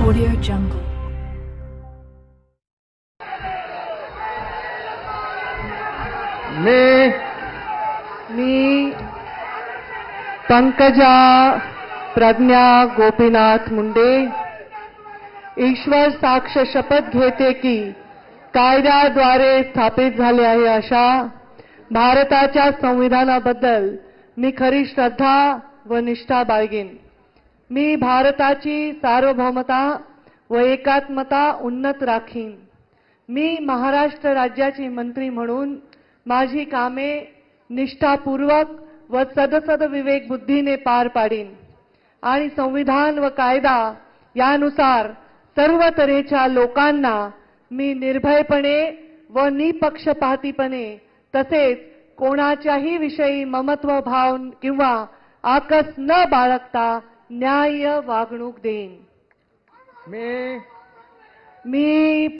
Audio Jungle. मी पंकजा प्रज्ञा गोपीनाथ मुंडे ईश्वर साक्ष शपथ घेते की कायद्याद्वारे स्थापित झाले आहे अशा भारताच्या संविधानाबद्दल मी खरी श्रद्धा व निष्ठा बाळगेन। मी भारताची सार्वभौमता व एकात्मता उन्नत राखीन। मी महाराष्ट्र राज्याची मंत्री म्हणून माझी कामे निष्ठापूर्वक व सदसद विवेक बुद्धीने पार पाडीन आणि संविधान व कायदा यानुसार सर्व तऱ्हेच्या लोकांना मी निर्भयपणे व निपक्षपातीपणे तसेच कोणाच्याही विषयी ममत्व भाव किंवा आकस न बाळगता न्याय्य वागणूक देईन। मी